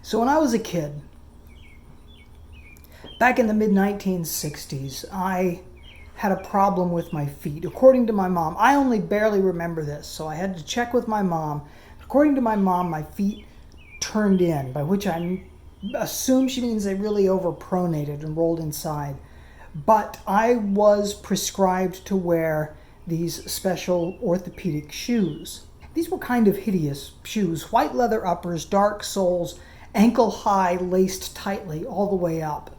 So when I was a kid, back in the mid-1960s, I had a problem with my feet. According to my mom, I only barely remember this, so I had to check with my mom. According to my mom, my feet turned in, by which I assume she means they really overpronated and rolled inside. But I was prescribed to wear these special orthopedic shoes. These were kind of hideous shoes, white leather uppers, dark soles, ankle high, laced tightly all the way up.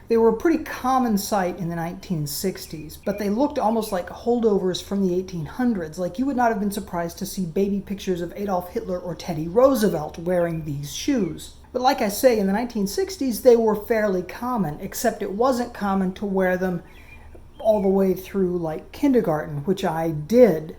They were a pretty common sight in the 1960s, but they looked almost like holdovers from the 1800s, like you would not have been surprised to see baby pictures of Adolf Hitler or Teddy Roosevelt wearing these shoes. But like I say, in the 1960s, they were fairly common, except it wasn't common to wear them all the way through like kindergarten, which I did.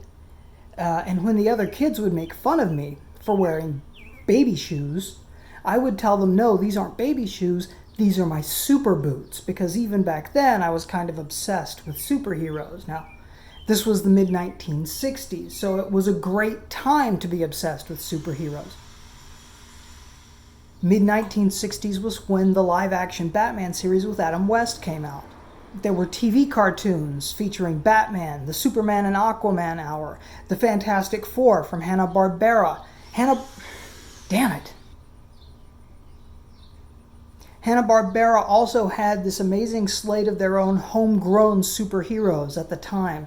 And when the other kids would make fun of me for wearing baby shoes, I would tell them, no, these aren't baby shoes, these are my super boots, because even back then I was kind of obsessed with superheroes. Now, this was the mid-1960s, so it was a great time to be obsessed with superheroes. Mid-1960s was when the live-action Batman series with Adam West came out. There were TV cartoons featuring Batman, the Superman and Aquaman Hour, the Fantastic Four from Hanna-Barbera. Hanna-Barbera also had this amazing slate of their own homegrown superheroes at the time.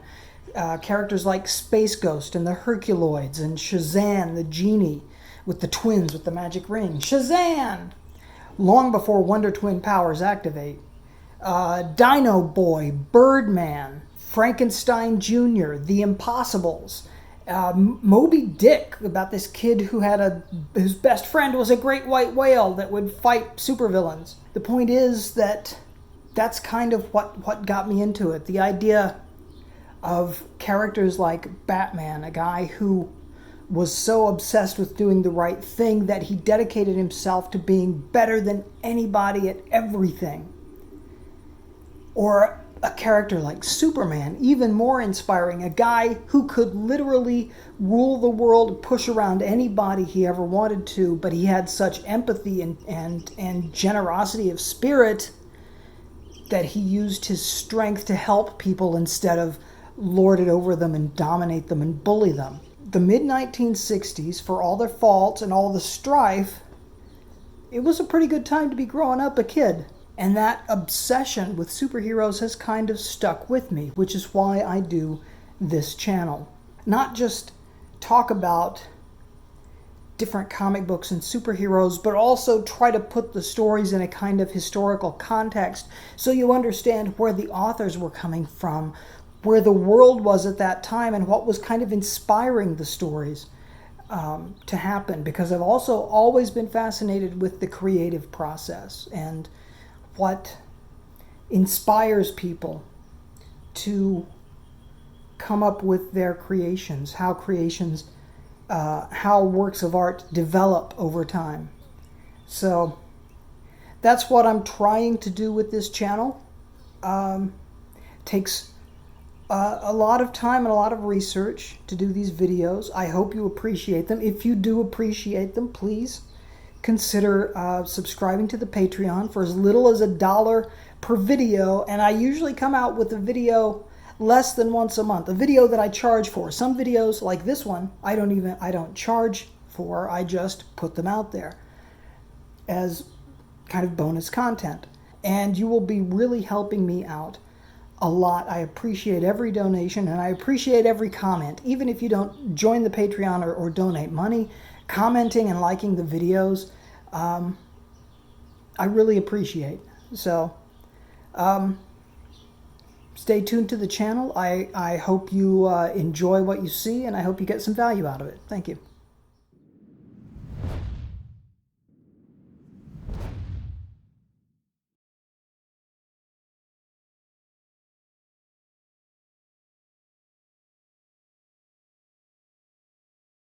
Characters like Space Ghost and the Herculoids and Shazam the Genie with the twins with the magic ring. Shazam! Long before Wonder Twin powers activate. Dino Boy, Birdman, Frankenstein Jr., The Impossibles, Moby Dick, about this kid whose best friend was a great white whale that would fight supervillains. The point is that that's kind of what got me into it. The idea of characters like Batman, a guy who was so obsessed with doing the right thing that he dedicated himself to being better than anybody at everything. Or a character like Superman, even more inspiring, a guy who could literally rule the world, push around anybody he ever wanted to, but he had such empathy and generosity of spirit that he used his strength to help people instead of lord it over them and dominate them and bully them. The mid-1960s, for all their faults and all the strife, it was a pretty good time to be growing up a kid. And that obsession with superheroes has kind of stuck with me, which is why I do this channel. Not just talk about different comic books and superheroes, but also try to put the stories in a kind of historical context so you understand where the authors were coming from, where the world was at that time, and what was kind of inspiring the stories to happen. Because I've also always been fascinated with the creative process and what inspires people to come up with their creations, how works of art develop over time. So that's what I'm trying to do with this channel. Takes a lot of time and a lot of research to do these videos. I hope you appreciate them. If you do appreciate them, please consider subscribing to the Patreon for as little as $1 per video. And I usually come out with a video less than once a month, a video that I charge for. Some videos like this one, I don't charge for. I just put them out there as kind of bonus content. And you will be really helping me out a lot. I appreciate every donation and I appreciate every comment. Even if you don't join the Patreon or donate money, commenting and liking the videos, I really appreciate. So stay tuned to the channel. I hope you enjoy what you see, and I hope you get some value out of it. Thank you.